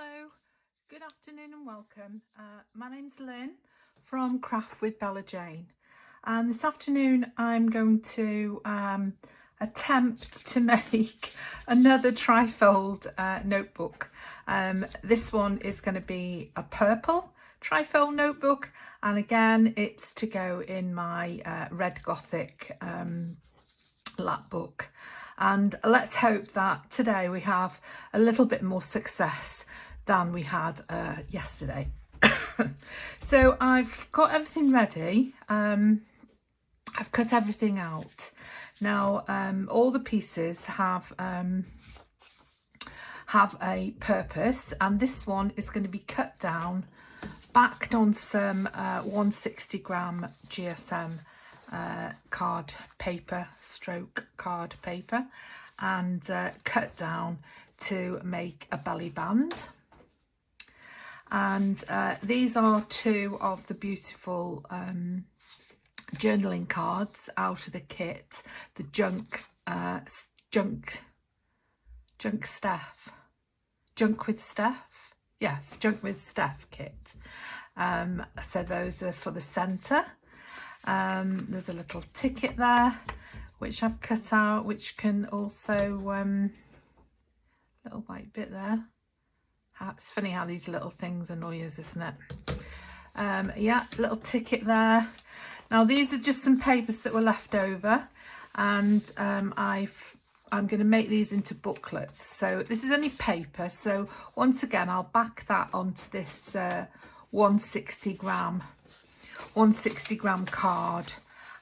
Hello, good afternoon and welcome. My name's Lynn from Craft with Bella Jane, and this afternoon I'm going to attempt to make another Trifold notebook. This one is going to be a purple Trifold notebook, and again it's to go in my Red Gothic lap book. And let's hope that today we have a little bit more success than we had yesterday. So I've got everything ready. I've cut everything out. Now all the pieces have a purpose, and this one is going to be cut down, backed on some 160 gram GSM card paper, and cut down to make a belly band. And these are two of the beautiful journaling cards out of the kit, the JunkwithSteph, yes, JunkwithSteph kit. So those are for the centre. There's a little ticket there which I've cut out, which can also little white bit there. It's funny how these little things annoy us, isn't it? Yeah, little ticket there. Now these are just some papers that were left over, and I'm going to make these into booklets. So this is only paper, so once again I'll back that onto this 160 gram card,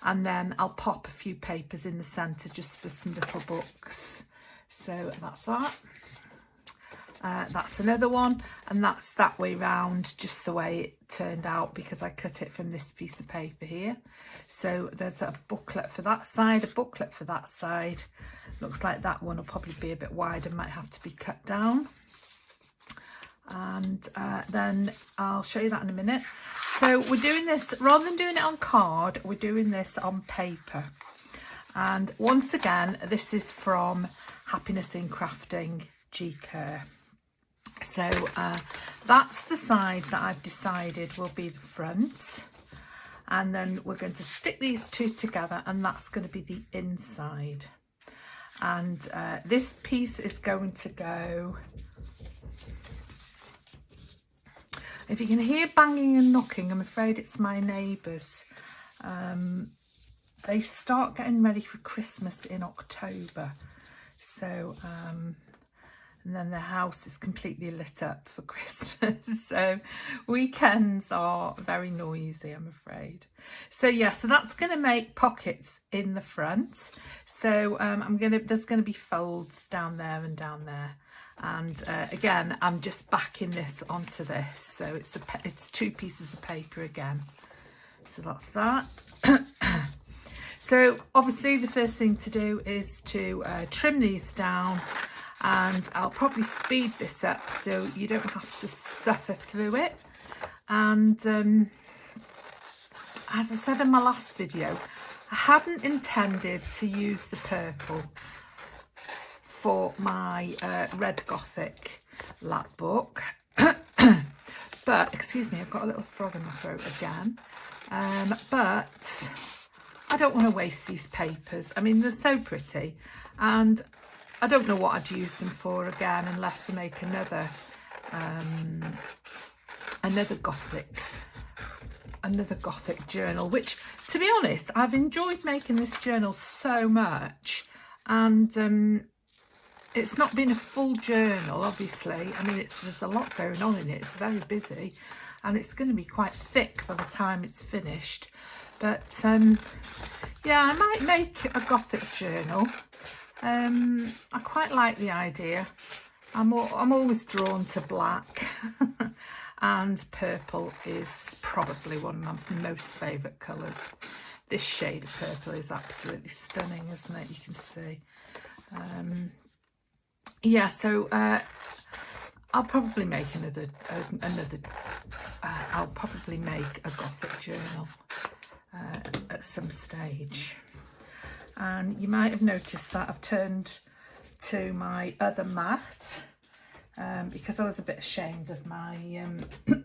and then I'll pop a few papers in the centre just for some little books. So that's that. That's another one, and that's that way round, just the way it turned out because I cut it from this piece of paper here. So there's a booklet for that side, a booklet for that side. Looks like that one will probably be a bit wider, might have to be cut down. And then I'll show you that in a minute. So we're doing this, rather than doing it on card, we're doing this on paper. And once again, this is from Happiness in Crafting G Kerr. So that's the side that I've decided will be the front. And then we're going to stick these two together, and that's going to be the inside. And this piece is going to go... If you can hear banging and knocking, I'm afraid it's my neighbours. They start getting ready for Christmas in October. So, and then the house is completely lit up for Christmas. So weekends are very noisy, I'm afraid. So yeah, so that's going to make pockets in the front. So there's going to be folds down there and down there. And again, I'm just backing this onto this, so it's two pieces of paper again. So that's that. So obviously the first thing to do is to trim these down, and I'll probably speed this up so you don't have to suffer through it. And as I said in my last video, I hadn't intended to use the purple for my Red Gothic lap book. But, excuse me, I've got a little frog in my throat again. But I don't want to waste these papers. I mean, they're so pretty, and I don't know what I'd use them for again, unless I make another Gothic journal, which, to be honest, I've enjoyed making this journal so much. And it's not been a full journal, obviously. I mean, there's a lot going on in it. It's very busy, and it's going to be quite thick by the time it's finished. But yeah, I might make a Gothic journal. I quite like the idea. I'm always drawn to black, and purple is probably one of my most favourite colours. This shade of purple is absolutely stunning, isn't it? You can see. Yeah, so I'll probably make I'll probably make a Gothic journal at some stage. And you might have noticed that I've turned to my other mat, because I was a bit ashamed of my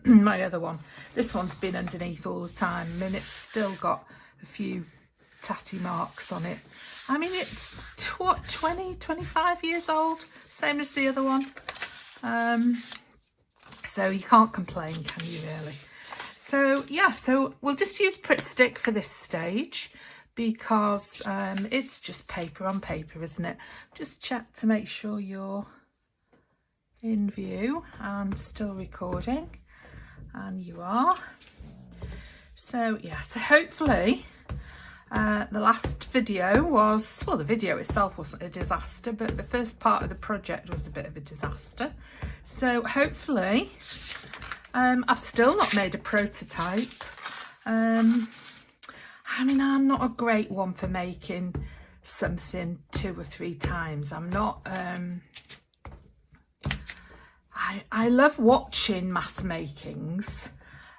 my other one. This one's been underneath all the time. I mean, it's still got a few tatty marks on it. I mean, it's what, 20, 25 years old, same as the other one. So you can't complain, can you, really? So yeah, so we'll just use Pritt Stick for this stage, because it's just paper on paper, isn't it? Just check to make sure you're in view and still recording, and you are. So yeah, so hopefully the last video was, well, the video itself wasn't a disaster, but the first part of the project was a bit of a disaster. So hopefully I've still not made a prototype. I mean, I'm not a great one for making something 2 or 3 times. I'm not, I love watching mass makings,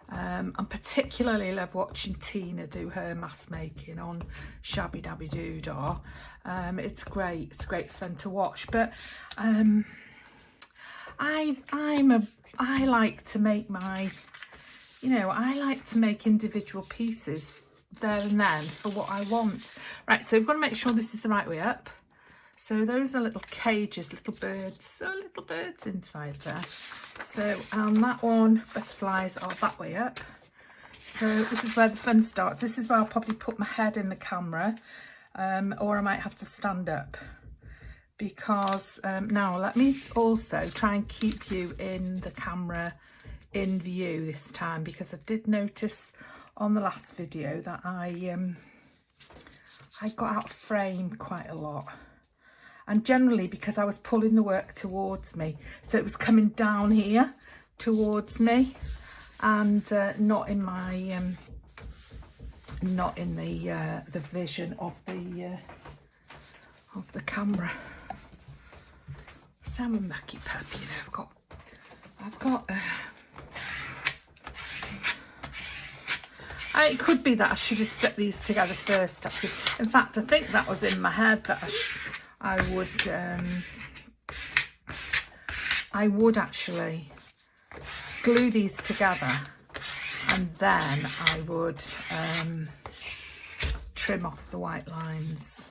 and particularly love watching Tina do her mass making on Shabby Dabby Doodah. It's great fun to watch, but I like to make my, I like to make individual pieces there and then for what I want. Right, so we've got to make sure this is the right way up. So those are little cages, little birds inside there. So that one, butterflies are that way up. So this is where the fun starts. This is where I'll probably put my head in the camera, or I might have to stand up, because now let me also try and keep you in the camera in view this time, because I did notice on the last video that I got out of frame quite a lot, and generally because I was pulling the work towards me, so it was coming down here towards me, and not in my not in the vision of the camera. So I'm a mucky pup, I've got it could be that I should have stuck these together first, actually. In fact, I think that was in my head that I would actually glue these together, and then I would trim off the white lines.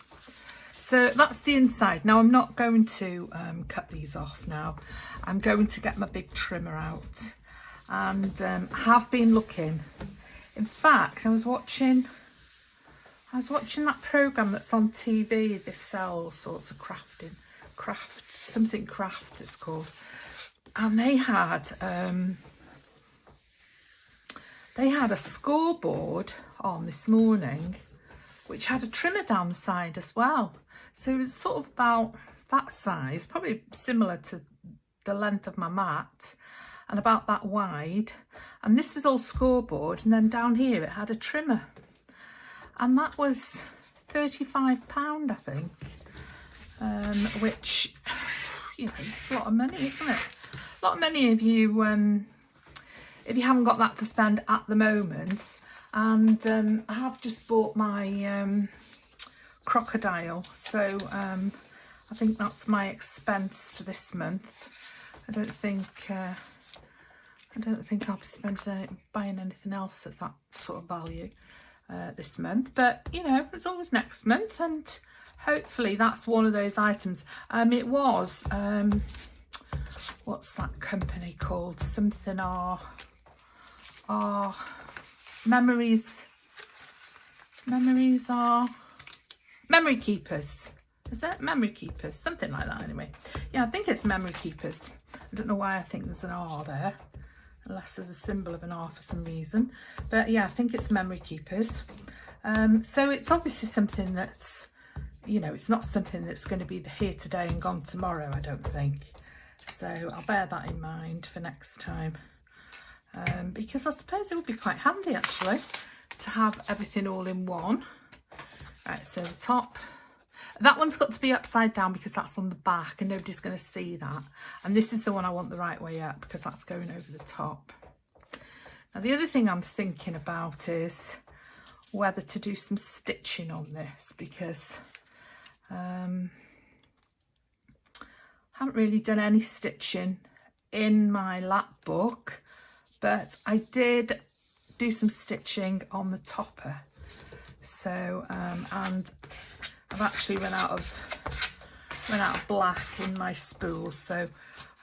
So that's the inside. Now I'm not going to cut these off now. I'm going to get my big trimmer out, and have been looking. In fact, I was watching that programme that's on TV. They sell all sorts of craft it's called, and they had a scoreboard on this morning, which had a trimmer down the side as well. So it was sort of about that size, probably similar to the length of my mat, and about that wide. And this was all scoreboard, and then down here it had a trimmer, and that was £35, I think, which, it's a lot of money, isn't it? A lot of money if you haven't got that to spend at the moment. And I have just bought my crocodile, so I think that's my expense for this month. I don't think I'll be buying anything else at that sort of value this month, but it's always next month, and hopefully that's one of those items. It was what's that company called? Something our memories are Memory Keepers. Is it Memory Keepers? Something like that, anyway. Yeah, I think it's Memory Keepers. I don't know why I think there's an R there, unless there's a symbol of an R for some reason. But yeah, I think it's Memory Keepers. So it's obviously something that's, it's not something that's going to be here today and gone tomorrow, I don't think. So I'll bear that in mind for next time. Because I suppose it would be quite handy, actually, to have everything all in one. Right, so the top, that one's got to be upside down because that's on the back and nobody's going to see that. And this is the one I want the right way up because that's going over the top. Now the other thing I'm thinking about is whether to do some stitching on this, because I haven't really done any stitching in my lap book, but I did do some stitching on the topper. So and I've actually run out of black in my spools, so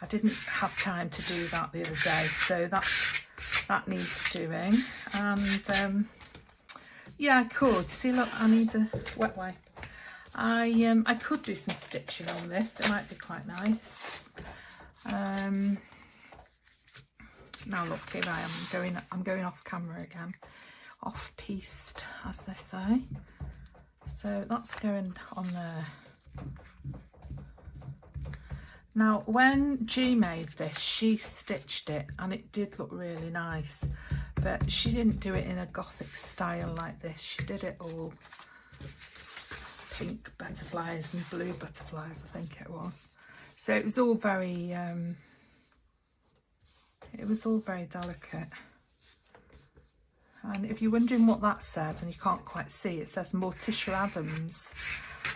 I didn't have time to do that the other day. So that needs doing. And yeah, I could see. Look, I need a wet wipe. I could do some stitching on this. It might be quite nice. Now look, here I am. I'm going off camera again, off piste, as they say. So that's going on there. Now, when G made this, she stitched it, and it did look really nice. But she didn't do it in a Gothic style like this. She did it all pink butterflies and blue butterflies, I think it was. So it was all very delicate. And if you're wondering what that says and you can't quite see, it says Morticia Adams.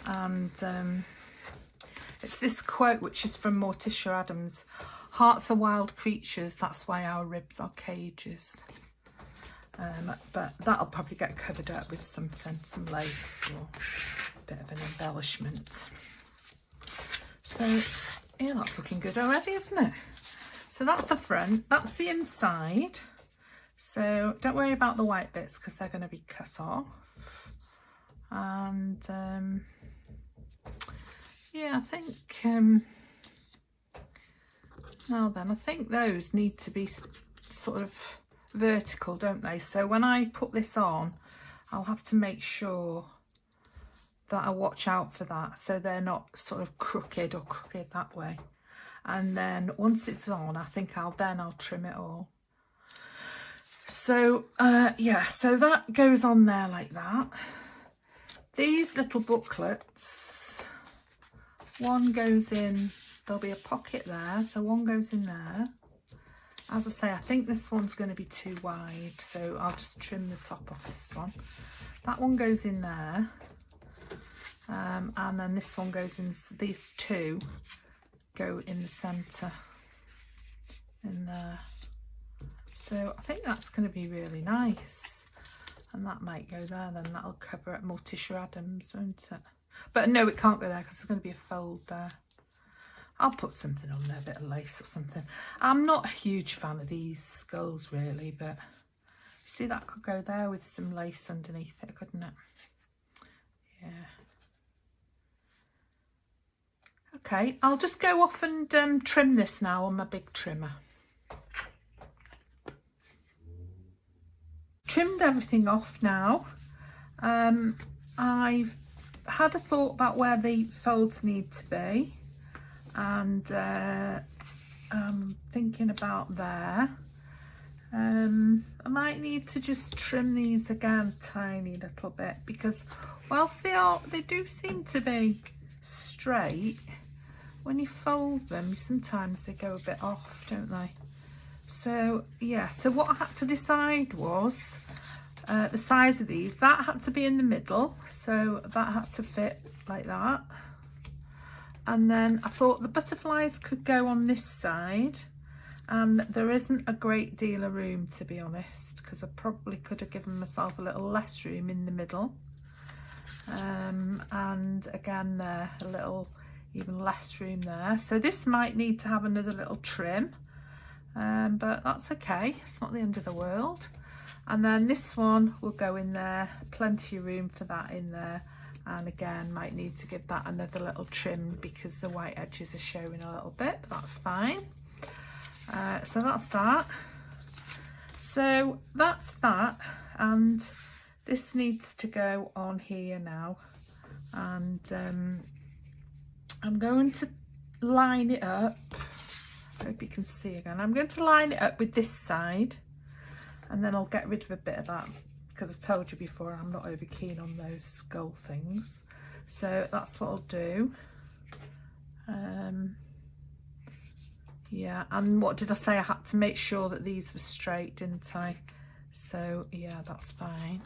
And it's this quote which is from Morticia Adams: "Hearts are wild creatures, that's why our ribs are cages." But that'll probably get covered up with something, some lace or a bit of an embellishment. So yeah, that's looking good already, isn't it? So that's the front, that's the inside. So don't worry about the white bits because they're going to be cut off. And yeah, I think now then, I think those need to be sort of vertical, don't they? So when I put this on, I'll have to make sure that I watch out for that, so they're not sort of crooked that way. And then once it's on, I think I'll trim it all. So yeah, so that goes on there like that. These little booklets, one goes in, there'll be a pocket there, so one goes in there. As I say, I think this one's going to be too wide, so I'll just trim the top off this one. That one goes in there, and then this one goes in, these two go in the centre, in there. So I think that's going to be really nice, and that might go there, then that'll cover up Morticia Adams, won't it? But no, it can't go there because there's going to be a fold there. I'll put something on there, a bit of lace or something. I'm not a huge fan of these skulls really, but see, that could go there with some lace underneath it, couldn't it? Yeah. Okay, I'll just go off and trim this now on my big trimmer. Trimmed everything off now. I've had a thought about where the folds need to be, and I'm thinking about there. I might need to just trim these again a tiny little bit, because whilst they do seem to be straight, when you fold them sometimes they go a bit off, don't they? So yeah, so what I had to decide was the size of these. That had to be in the middle, so that had to fit like that. And then I thought the butterflies could go on this side, and there isn't a great deal of room, to be honest, because I probably could have given myself a little less room in the middle. And again there, a little even less room there. So this might need to have another little trim, but that's okay, it's not the end of the world. And then this one will go in there, plenty of room for that in there. And again, might need to give that another little trim because the white edges are showing a little bit, but that's fine. So that's that. So that's that, and this needs to go on here now. And I'm going to line it up. I hope you can see again. I'm going to line it up with this side, and then I'll get rid of a bit of that, because I told you before I'm not over keen on those skull things. So that's what I'll do. Yeah, and what did I say? I had to make sure that these were straight, didn't I? So yeah, that's fine.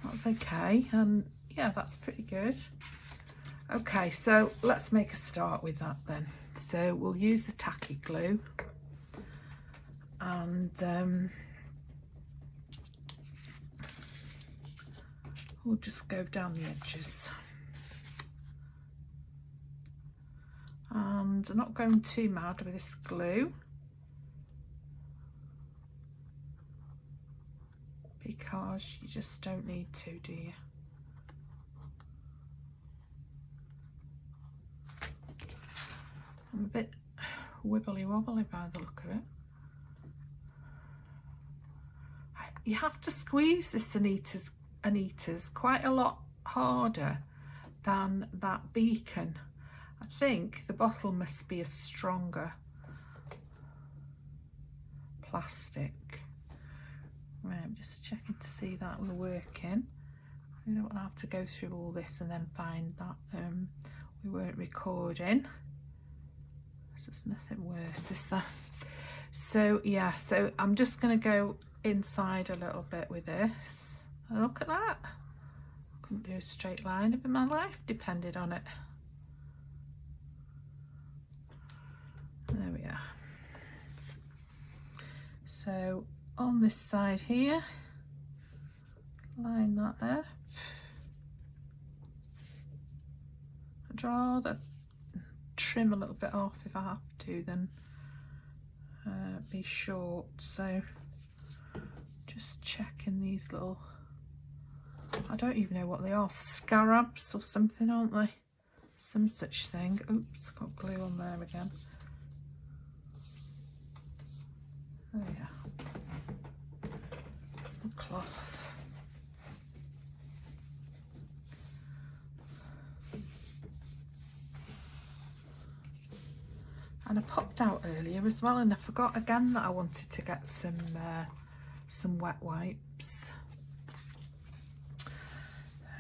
That's okay. And yeah, that's pretty good. Okay, so let's make a start with that then. So we'll use the tacky glue and we'll just go down the edges. And I'm not going too mad with this glue because you just don't need to, do you? I'm a bit wibbly wobbly by the look of it. You have to squeeze this Anita's quite a lot harder than that beacon. I think the bottle must be a stronger plastic. Right, I'm just checking to see that we're working. We don't want to have to go through all this and then find that we weren't recording. There's nothing worse, is there? So yeah, so I'm just going to go inside a little bit with this. And look at that. I couldn't do a straight line if my life depended on it. There we are. So on this side here, line that up. I'd rather trim a little bit off if I have to, then be short. So just checking these little, I don't even know what they are, scarabs or something, aren't they? Some such thing. Oops, got glue on there again. There we are. Some cloth. And I popped out earlier as well, and I forgot again that I wanted to get some wet wipes.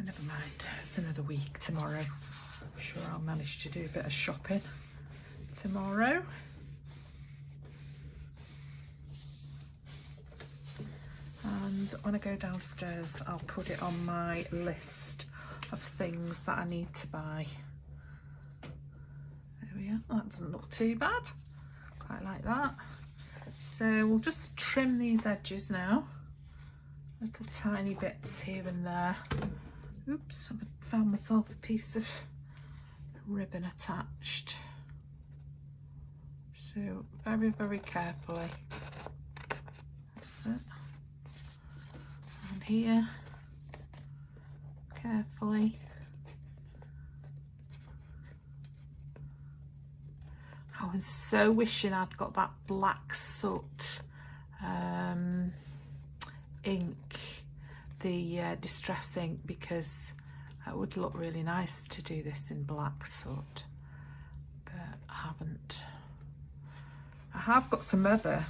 Never mind, it's another week tomorrow. I'm sure I'll manage to do a bit of shopping tomorrow. And when I go downstairs, I'll put it on my list of things that I need to buy. There we are, that doesn't look too bad. Quite like that. So we'll just trim these edges now. Little tiny bits here and there. Oops, I found myself a piece of ribbon attached. So very, very carefully. That's it. And here, carefully. I was so wishing I'd got that black soot ink, the distress ink, because it would look really nice to do this in black soot, but I haven't. I have got some other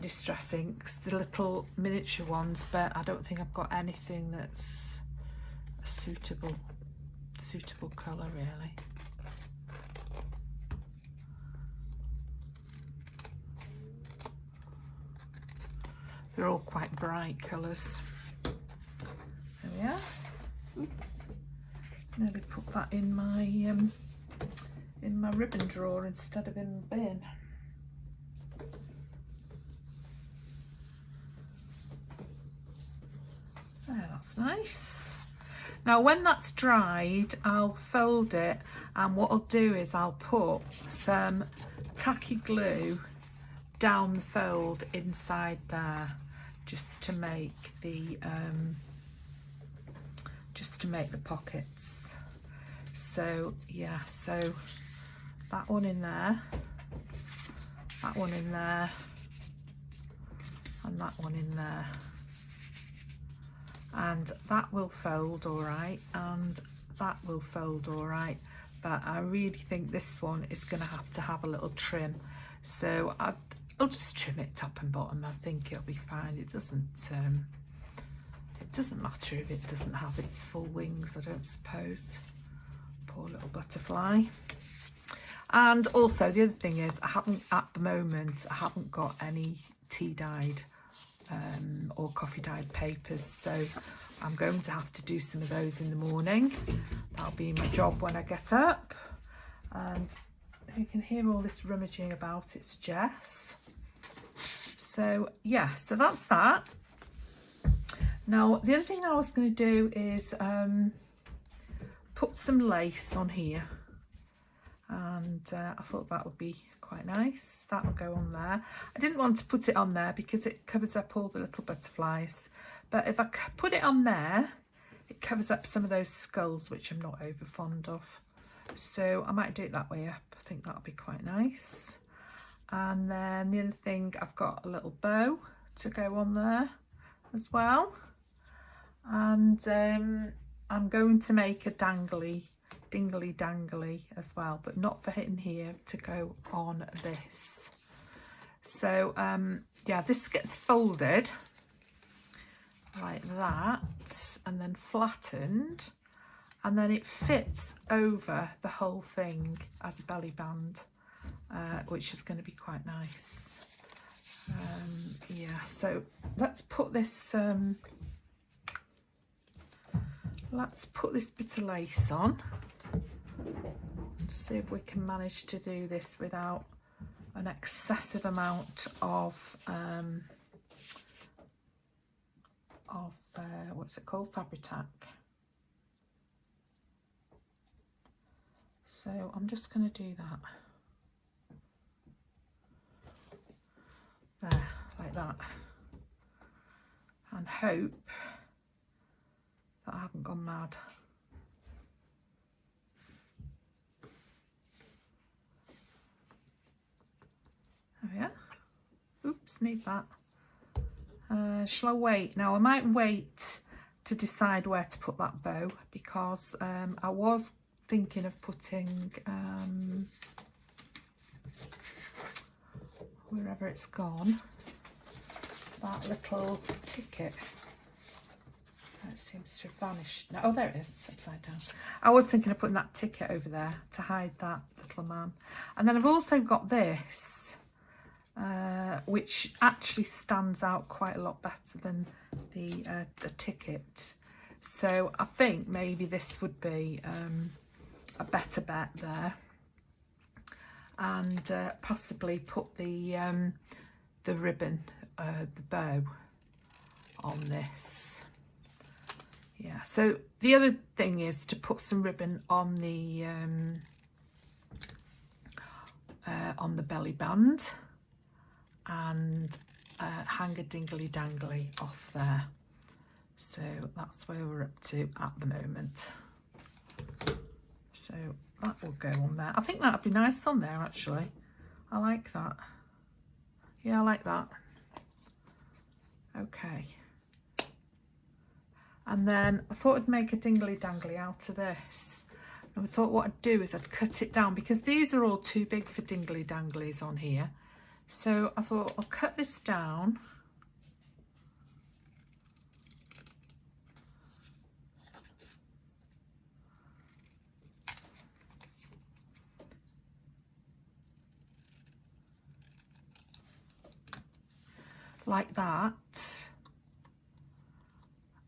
distress inks, the little miniature ones, but I don't think I've got anything that's a suitable colour really. They're all quite bright colours. There we are. Oops. Nearly put that in my ribbon drawer instead of in the bin. There, that's nice. Now when that's dried, I'll fold it, and what I'll do is I'll put some tacky glue down the fold inside there, just to make the pockets. So yeah, so that one in there, that one in there, and that one in there, and that will fold all right, and that will fold all right, but I really think this one is going to have a little trim, so I'll just trim it top and bottom. I think it'll be fine. It doesn't matter if it doesn't have its full wings, I don't suppose. Poor little butterfly. And also the other thing is, at the moment I haven't got any tea dyed or coffee dyed papers, so I'm going to have to do some of those in the morning. That'll be my job when I get up. And you can hear all this rummaging about, it's Jess. So yeah, so that's that. Now the other thing I was going to do is put some lace on here, and I thought that would be quite nice. That'll go on there. I didn't want to put it on there because it covers up all the little butterflies, but if I put it on there, it covers up some of those skulls, which I'm not over fond of. So I might do it that way up. I think that'll be quite nice. And then the other thing, I've got a little bow to go on there as well. And I'm going to make a dingly dangly as well, but not for hitting here, to go on this. So yeah, this gets folded like that and then flattened, and then it fits over the whole thing as a belly band, which is going to be quite nice. Yeah, so let's put this bit of lace on. See if we can manage to do this without an excessive amount of what's it called, Fabri-Tac. So I'm just going to do that there, like that, and hope that I haven't gone mad. There we are. Oops, need that. Shall I wait? Now I might wait to decide where to put that bow, because I was thinking of putting wherever it's gone, that little ticket. It seems to have vanished now. Oh, there it is, it's upside down. I was thinking of putting that ticket over there to hide that little man. And then I've also got this, which actually stands out quite a lot better than the ticket. So I think maybe this would be a better bet there, and possibly put the ribbon, the bow, on this. Yeah, so the other thing is to put some ribbon on the belly band, and hang a dingly dangly off there. So that's where we're up to at the moment. So that will go on there. I think that'd be nice on there, actually. I like that. Yeah, I like that. Okay. And then I thought I'd make a dingly dangly out of this. And I thought what I'd do is I'd cut it down, because these are all too big for dingly danglies on here. So I thought I'll cut this down. Like that.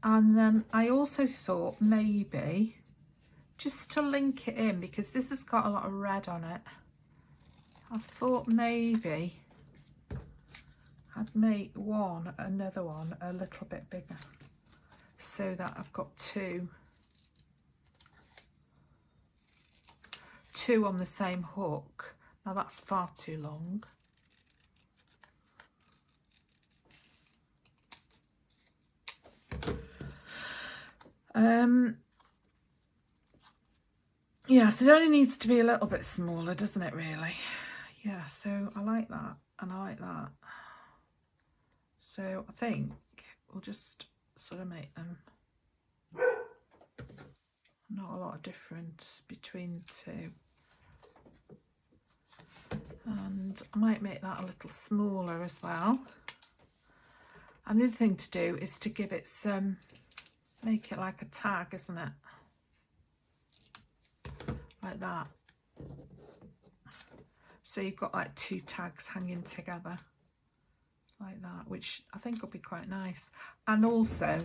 And then I also thought maybe, just to link it in, because this has got a lot of red on it, I thought maybe I'd make another one a little bit bigger, so that I've got two on the same hook. Now that's far too long. Yeah, so it only needs to be a little bit smaller, doesn't it, really? Yeah, so I like that, and I like that. So I think we'll just sort of make them not a lot of difference between the two. And I might make that a little smaller as well. And the other thing to do is to give it some, make it like a tag, isn't it? Like that. So you've got like two tags hanging together like that, which I think will be quite nice. And also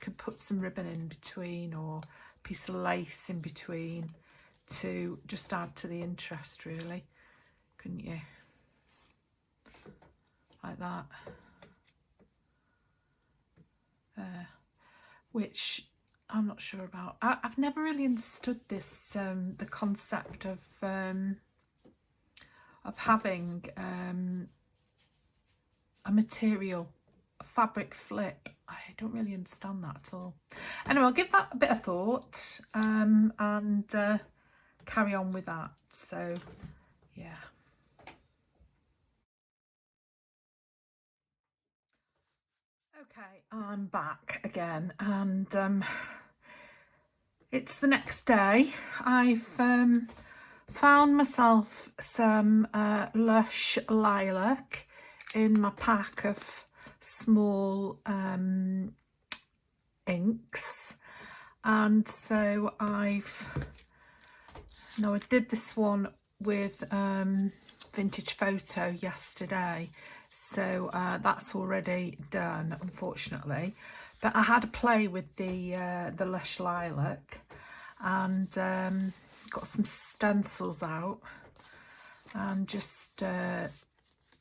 could put some ribbon in between, or a piece of lace in between, to just add to the interest, really, couldn't you? Like that. There. Which I'm not sure about. I've never really understood this, the concept of having a material, a fabric flip. I don't really understand that at all. Anyway, I'll give that a bit of thought and carry on with that. So, yeah. Okay, I'm back again, and it's the next day. I've found myself some Lush Lilac in my pack of small inks, and so I did this one with Vintage Photo yesterday, so that's already done, unfortunately. But I had a play with the Lush Lilac, and got some stencils out, and just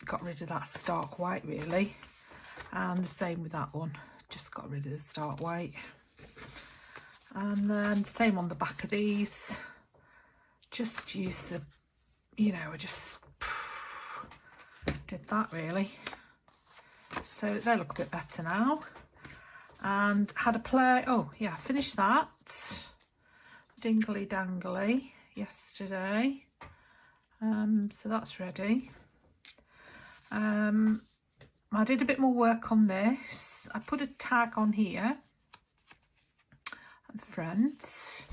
got rid of that stark white, really. And the same with that one, just got rid of the stark white. And then same on the back of these, just use the, you know, I just did that, really. So they look a bit better now. And had a play, oh yeah, finished that dingly dangly yesterday, so that's ready. I did a bit more work on this. I put a tag on here at the front.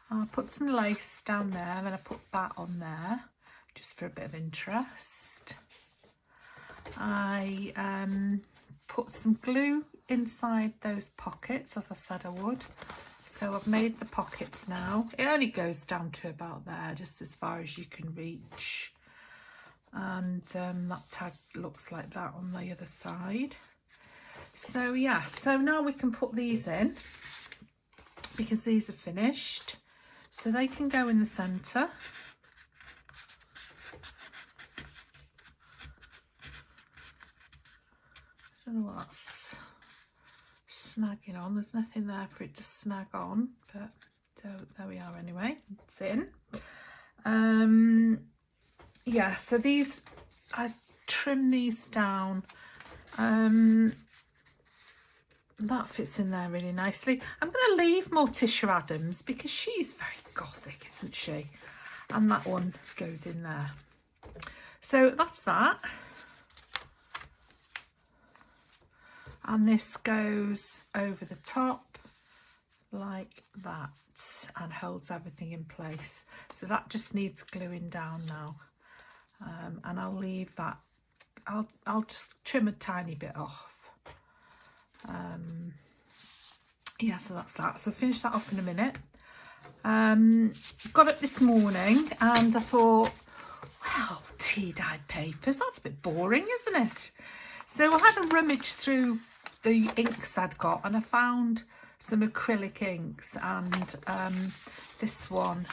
I put some lace down there, and I put that on there just for a bit of interest. I put some glue inside those pockets, as I said I would. So I've made the pockets now. It only goes down to about there, just as far as you can reach. And that tag looks like that on the other side. So yeah, so now we can put these in, because these are finished. So they can go in the centre. I don't know what that's snagging on. There's nothing there for it to snag on, but so there we are anyway. It's in. Yeah, so these, I trim these down. That fits in there really nicely. I'm going to leave Morticia Adams because she's very gothic, isn't she? And that one goes in there. So that's that. And this goes over the top like that and holds everything in place. So that just needs gluing down now. And I'll leave that. I'll just trim a tiny bit off. Yeah, so that's that. So finish that off in a minute. Got up this morning and I thought, well, tea-dyed papers, that's a bit boring, isn't it? So I had a rummage through the inks I'd got, and I found some acrylic inks, and this one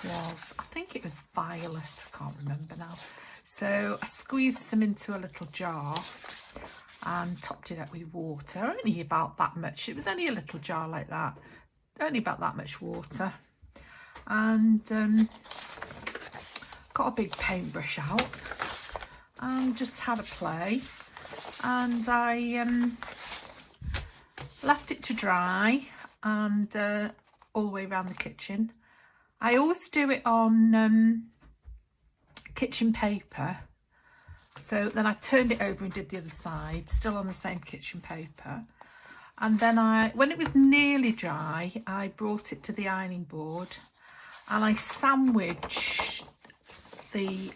was, I think it was violet, I can't remember now. So I squeezed some into a little jar and topped it up with water, only about that much. It was only a little jar like that, only about that much water. And got a big paintbrush out and just had a play. And I left it to dry, and all the way around the kitchen. I always do it on kitchen paper. So then I turned it over and did the other side, still on the same kitchen paper. And then when it was nearly dry, I brought it to the ironing board and I sandwiched the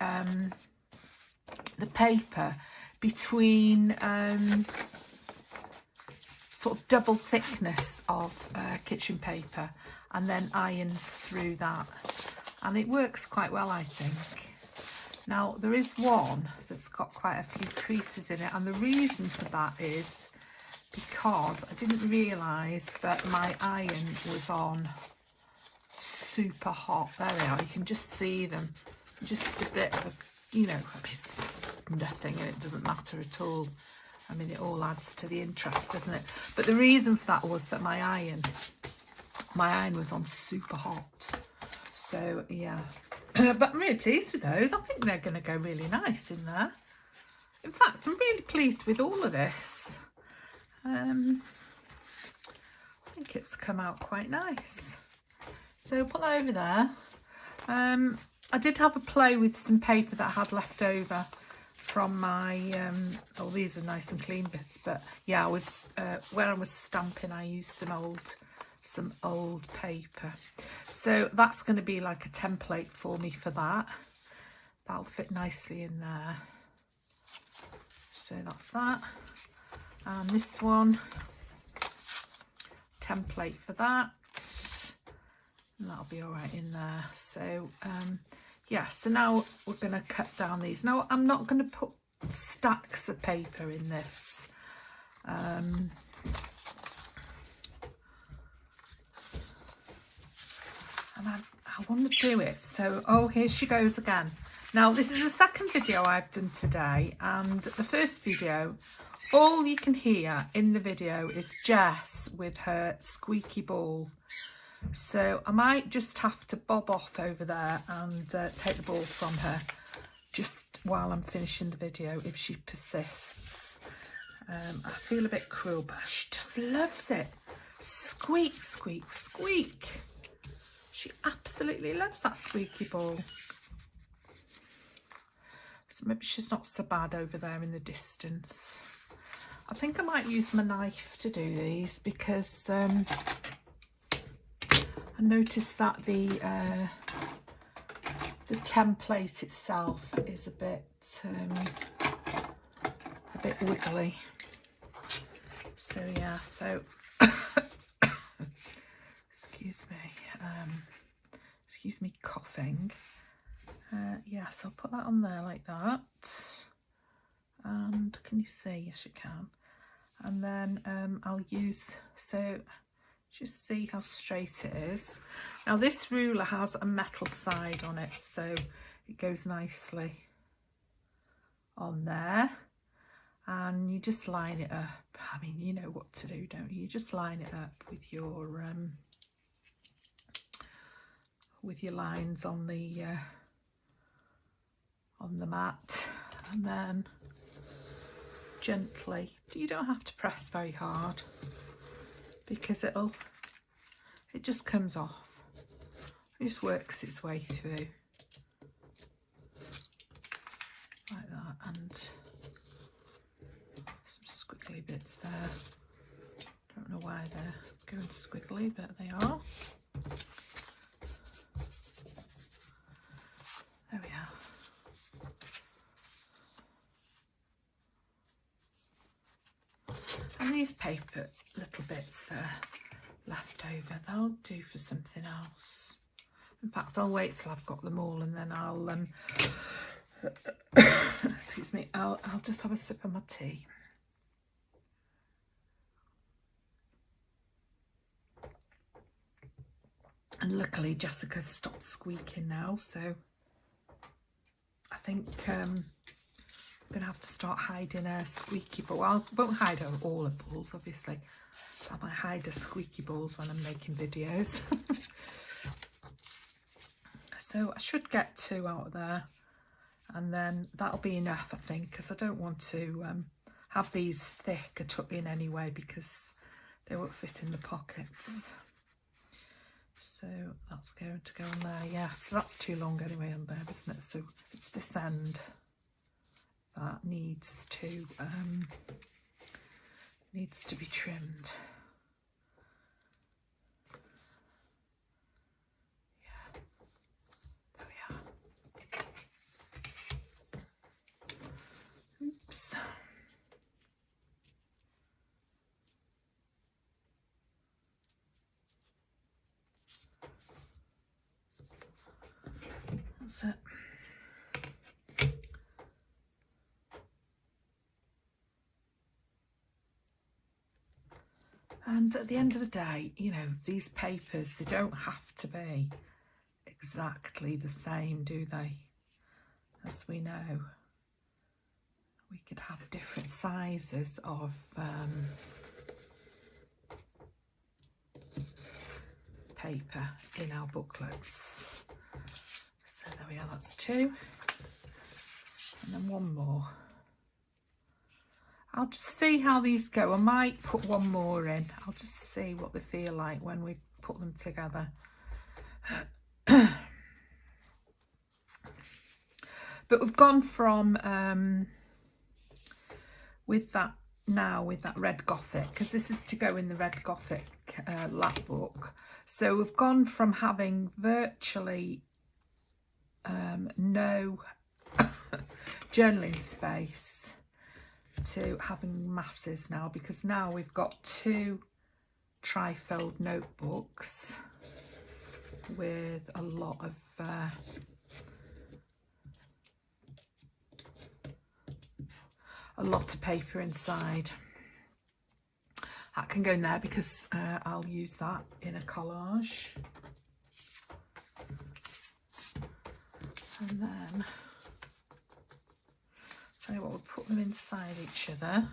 paper between sort of double thickness of kitchen paper, and then iron through that, and it works quite well, I think. Now there is one that's got quite a few creases in it, and the reason for that is because I didn't realise that my iron was on super hot. There they are. You can just see them. Just a bit of a, you know, it's nothing and it doesn't matter at all. I mean, it all adds to the interest, doesn't it? But the reason for that was that my iron was on super hot. So, yeah. But I'm really pleased with those. I think they're going to go really nice in there. In fact, I'm really pleased with all of this. I think it's come out quite nice. So put that over there. I did have a play with some paper that I had left over from my, oh, these are nice and clean bits, but yeah, I was, where I was stamping, I used some old paper. So that's going to be like a template for me for that. That'll fit nicely in there. So that's that. And this one, template for that. And that'll be all right in there. So, yeah, so now we're going to cut down these. Now, I'm not going to put stacks of paper in this. And I want to do it. So, oh, here she goes again. Now, this is the second video I've done today. And the first video, all you can hear in the video is Jess with her squeaky ball. So I might just have to bob off over there and take the ball from her just while I'm finishing the video if she persists. I feel a bit cruel, but she just loves it. Squeak, squeak, squeak. She absolutely loves that squeaky ball. So maybe she's not so bad over there in the distance. I think I might use my knife to do these because I noticed that the template itself is a bit wiggly. So yeah, so excuse me coughing. Yeah, so I'll put that on there like that. And can you see? Yes, you can. And then I'll use, so just see how straight it is. Now this ruler has a metal side on it, so it goes nicely on there. And you just line it up. I mean, you know what to do, don't you? You just line it up with your lines on the mat, and then gently. You don't have to press very hard because it just comes off. It just works its way through like that, and some squiggly bits there. Don't know why they're going squiggly, but they are. There we are. And these paper little bits that are left over, they'll do for something else. In fact, I'll wait till I've got them all, and then I'll excuse me, I'll just have a sip of my tea. And luckily Jessica's stopped squeaking now, so I think I'm gonna have to start hiding a squeaky ball. I won't hide all of the balls, obviously. I might hide her squeaky balls when I'm making videos. So I should get 2 out of there, and then that'll be enough, I think, because I don't want to have these thick or tucked in anyway, because they won't fit in the pockets. So that's going to go on there. Yeah, so that's too long anyway on there, isn't it? So it's this end that needs to be trimmed. Yeah, there we are. Oops. That's it. And at the end of the day, you know, these papers, they don't have to be exactly the same, do they? As we know, we could have different sizes of paper in our booklets. So there we are, that's 2. And then 1 more. I'll just see how these go. I might put 1 more in. I'll just see what they feel like when we put them together. But we've gone from with that Red Gothic, because this is to go in the Red Gothic lap book. So we've gone from having virtually no journaling space to having masses now, because now we've got 2 Trifold notebooks with a lot of paper inside. That can go in there because I'll use that in a collage. And then, tell you what, we'll put them inside each other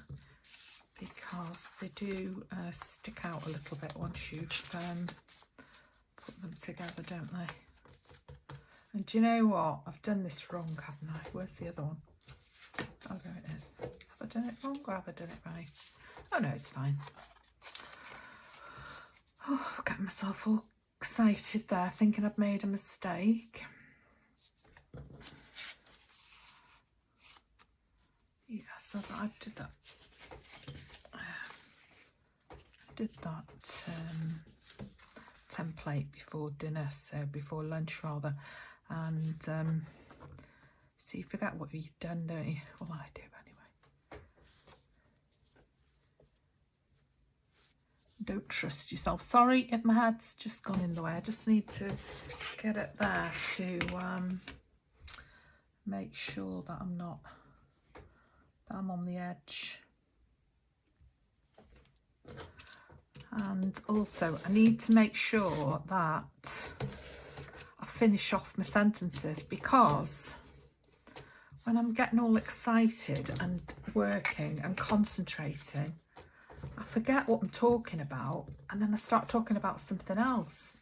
because they do stick out a little bit once you've put them together, don't they? And do you know what? I've done this wrong, haven't I? Where's the other one? Oh, there it is. Have I done it wrong or have I done it right? Oh no, it's fine. Oh, I'm getting myself all excited there, thinking I've made a mistake. Yeah, so I did that. I did that template before dinner, so before lunch rather, and so you forget what you've done, don't you? Well, I do anyway. Don't trust yourself. Sorry if my head's just gone in the way. I just need to get it there to make sure that I'm on the edge. And also I need to make sure that I finish off my sentences, because when I'm getting all excited and working and concentrating, I forget what I'm talking about and then I start talking about something else.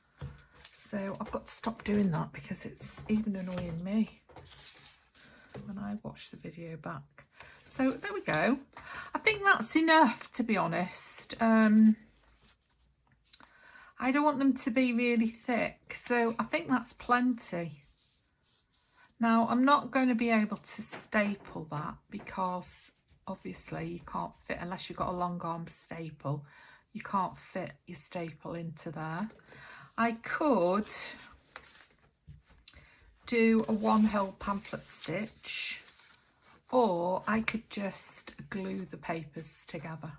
So I've got to stop doing that, because it's even annoying me when I watch the video back. So there we go. I think that's enough, to be honest. I don't want them to be really thick, so I think that's plenty. Now, I'm not going to be able to staple that because obviously you can't fit, unless you've got a long arm staple, you can't fit your staple into there. I could do a 1-hole pamphlet stitch, or I could just glue the papers together.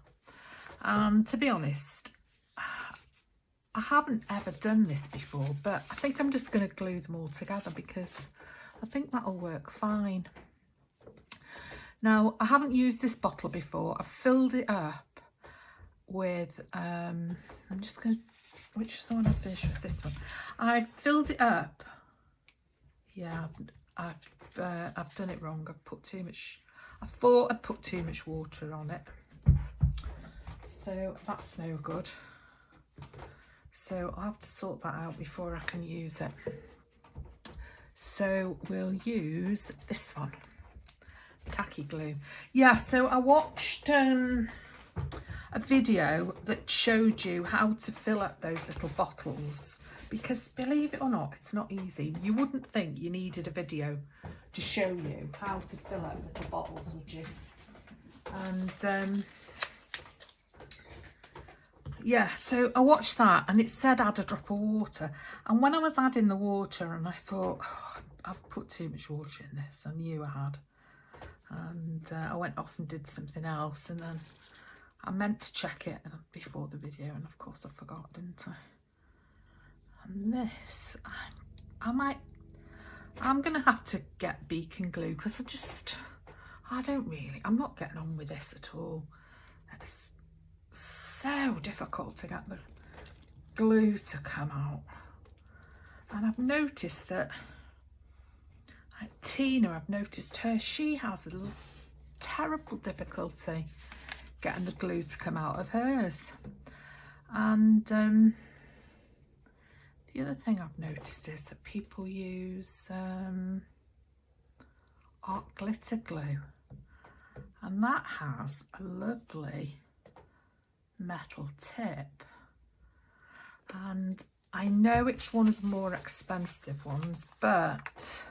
And to be honest, I haven't ever done this before, but I think I'm just going to glue them all together because I think that'll work fine. Now, I haven't used this bottle before. I've filled it up with, I'm just going to, which is the one I finished with? This one. I've filled it up. Yeah, I've done it wrong. I've put too much, I thought I'd put too much water on it. So that's no good. So I'll have to sort that out before I can use it. So we'll use this one, tacky glue. Yeah, so I watched a video that showed you how to fill up those little bottles, because believe it or not, it's not easy. You wouldn't think you needed a video to show you how to fill up little bottles, would you? And yeah, so I watched that and it said add a drop of water, and when I was adding the water and I thought, oh, I've put too much water in this, I knew I had, and I went off and did something else, and then I meant to check it before the video, and of course I forgot, didn't I? And this, I'm gonna have to get beacon glue, because I'm not getting on with this at all. so difficult to get the glue to come out. And I've noticed that, like Tina, I've noticed her, she has a terrible difficulty getting the glue to come out of hers. And the other thing I've noticed is that people use art glitter glue, and that has a lovely metal tip, and I know it's one of the more expensive ones, but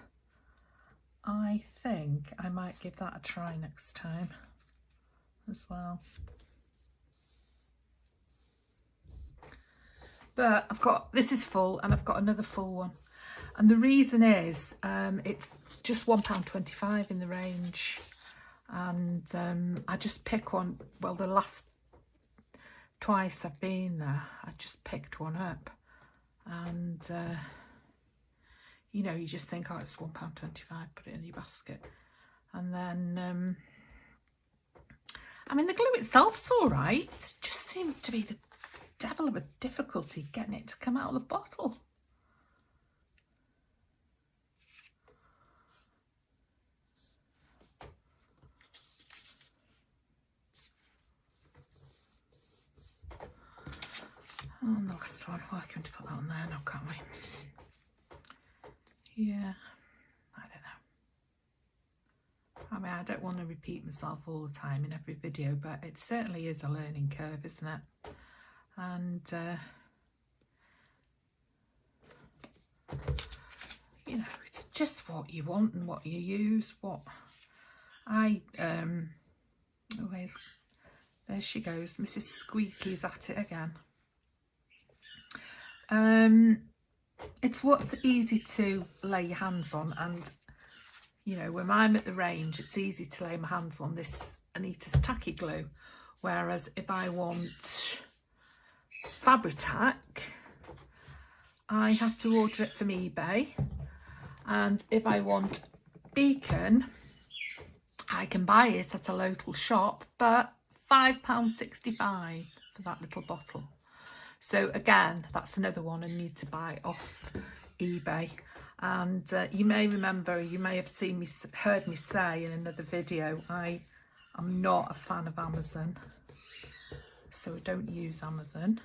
I think I might give that a try next time as well. But I've got, this is full, and I've got another full one, and the reason is it's just £1.25 in the range, and I just pick one. Well, the last twice I've been there, I just picked one up, and you know, you just think, oh, it's £1.25, put it in your basket, and then I mean, the glue itself's all right, it just seems to be the devil of a difficulty getting it to come out of the bottle. Oh, and the last one, we're going to put that on there now, can't we? Yeah, I don't know. I mean, I don't want to repeat myself all the time in every video, but it certainly is a learning curve, isn't it? And you know, it's just what you want and what you use. What I oh, there she goes, Mrs. Squeaky's at it again. It's what's easy to lay your hands on, and you know, when I'm at the range, it's easy to lay my hands on this Anita's tacky glue, whereas if I want Fabri-Tac, I have to order it from eBay, and if I want Beacon, I can buy it at a local shop, but £5.65 for that little bottle. So again, that's another one I need to buy off eBay. And you may remember, you may have seen me, heard me say in another video, I am not a fan of Amazon, so I don't use Amazon.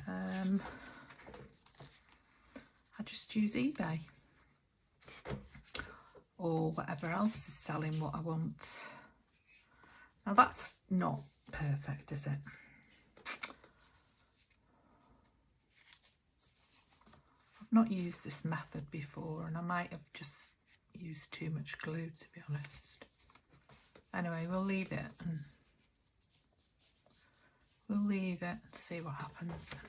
I just use eBay or whatever else is selling what I want. Now that's not perfect, is it? I've not used this method before, and I might have just used too much glue, to be honest. Anyway, we'll leave it and see what happens.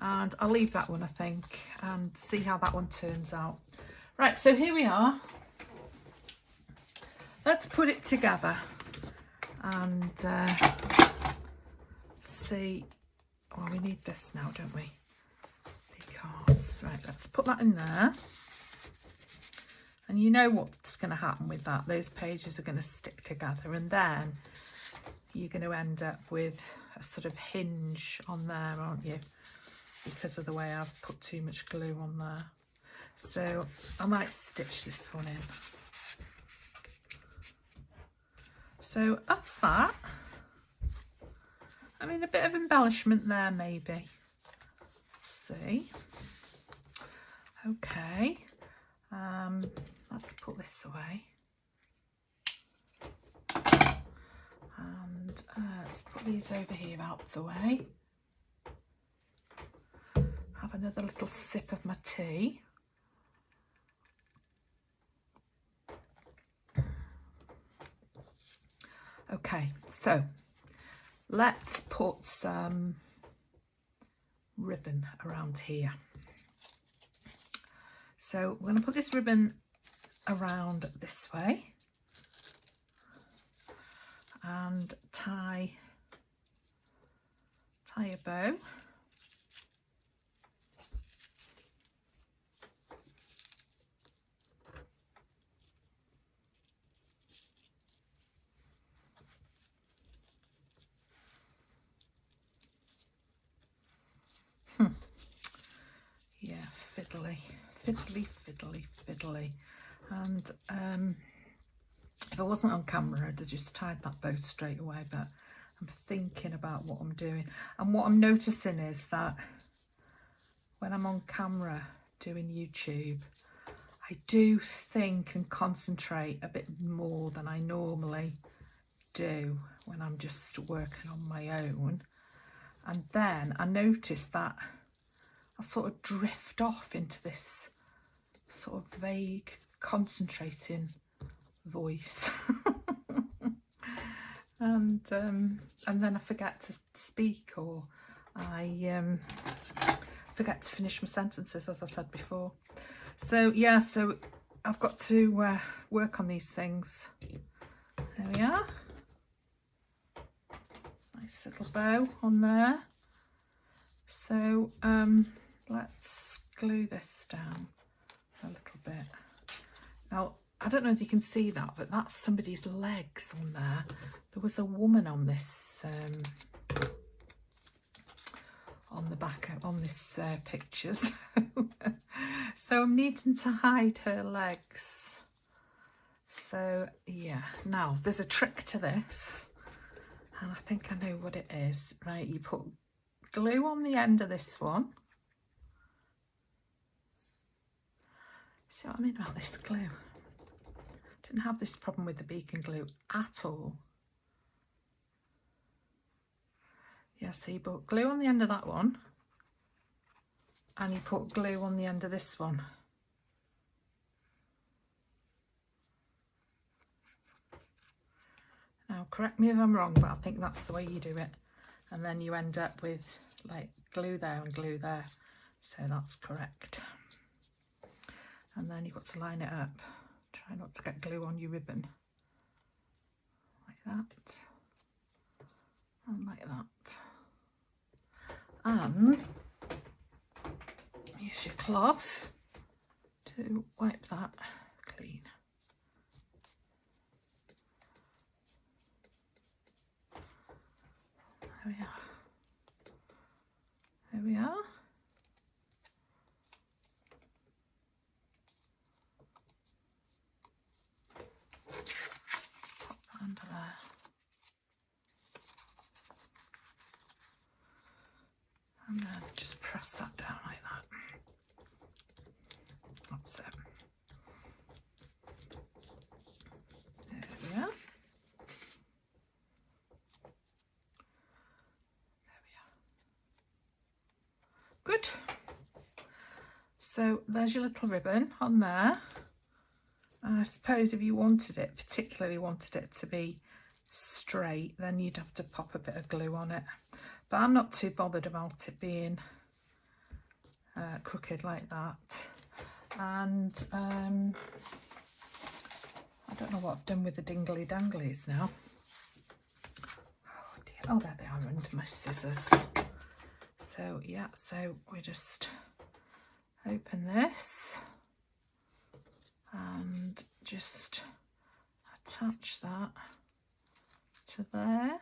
And I'll leave that one, I think, and see how that one turns out. Right, so here we are. Let's put it together and see. Well, we need this now, don't we? Because, right, let's put that in there. And you know what's going to happen with that. Those pages are going to stick together, and then you're going to end up with a sort of hinge on there, aren't you? Because of the way I've put too much glue on there. So I might stitch this one in. So that's that. I mean, a bit of embellishment there, maybe. Let's see. Okay. Let's put this away. And let's put these over here out of the way. Have another little sip of my tea. Okay, so let's put some ribbon around here. So we're going to put this ribbon around this way and tie a bow. fiddly. And if I wasn't on camera, I'd have just tied that bow straight away, but I'm thinking about what I'm doing. And what I'm noticing is that when I'm on camera doing YouTube, I do think and concentrate a bit more than I normally do when I'm just working on my own. And then I notice that I sort of drift off into this sort of vague, concentrating voice. and then I forget to speak, or I forget to finish my sentences, as I said before. So yeah, so I've got to work on these things. There we are. Nice little bow on there. So let's glue this down a little bit. Now, I don't know if you can see that, but that's somebody's legs on there. There was a woman on this, on the back, on this picture. So I'm needing to hide her legs. So yeah, now there's a trick to this, and I think I know what it is. Right, you put glue on the end of this one. See what I mean about this glue? Didn't have this problem with the beacon glue at all. Yeah, so you put glue on the end of that one, and you put glue on the end of this one. Now, correct me if I'm wrong, but I think that's the way you do it. And then you end up with like glue there and glue there. So that's correct. And then you've got to line it up. Try not to get glue on your ribbon. Like that. And like that. And use your cloth to wipe that clean. There we are. There we are. Let's pop that under there. And then just press that down like that. That's it. There we are. There we are. Good. So there's your little ribbon on there. I suppose if you particularly wanted it to be straight, then you'd have to pop a bit of glue on it. But I'm not too bothered about it being crooked like that. And I don't know what I've done with the dingly danglies now. Oh dear. Oh, there they are under my scissors. So yeah, so we just open this and just attach that to there.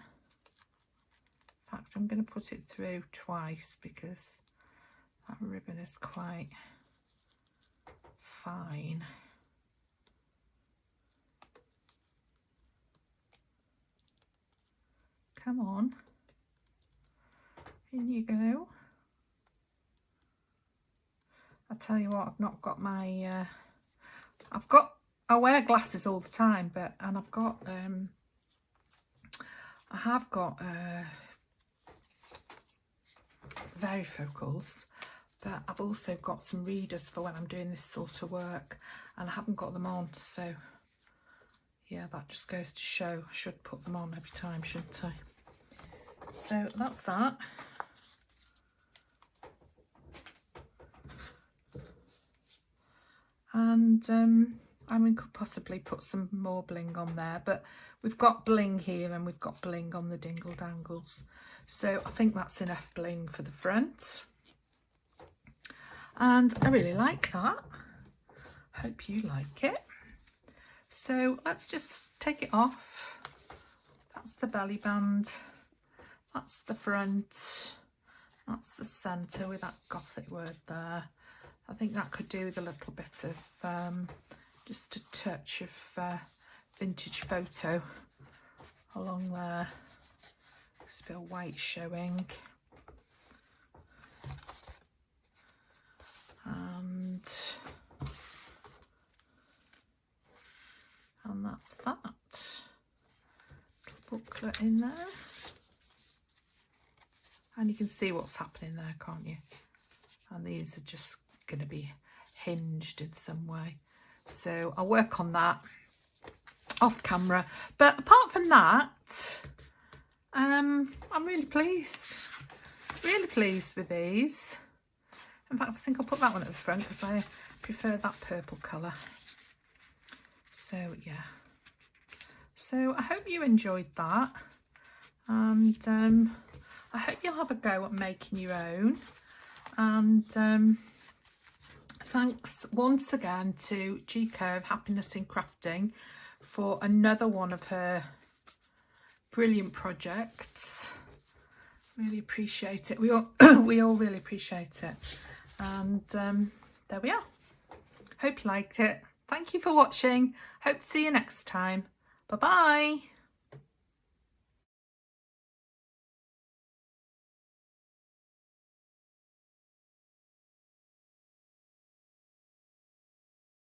In fact, I'm going to put it through twice because that ribbon is quite fine. Come on. In you go. I tell you what, I've not got my I wear glasses all the time, and I've got I have got varifocals, but I've also got some readers for when I'm doing this sort of work, and I haven't got them on. So yeah, that just goes to show I should put them on every time, shouldn't I? So that's that. And I mean, could possibly put some more bling on there, but we've got bling here and we've got bling on the dingle dangles. So I think that's enough bling for the front. And I really like that. Hope you like it. So let's just take it off. That's the belly band. That's the front. That's the centre with that Gothic word there. I think that could do with a little bit of just a touch of vintage photo along there. Just a bit of white showing. And that's that. Little booklet in there. And you can see what's happening there, can't you? And these are just going to be hinged in some way. So I'll work on that off camera. But apart from that, I'm really pleased with these. In fact, I think I'll put that one at the front because I prefer that purple colour. So yeah, so I hope you enjoyed that, and I hope you'll have a go at making your own. And thanks once again to G Curve Happiness in Crafting for another one of her brilliant projects. Really appreciate it. We all really appreciate it. And there we are. Hope you liked it. Thank you for watching. Hope to see you next time. Bye bye.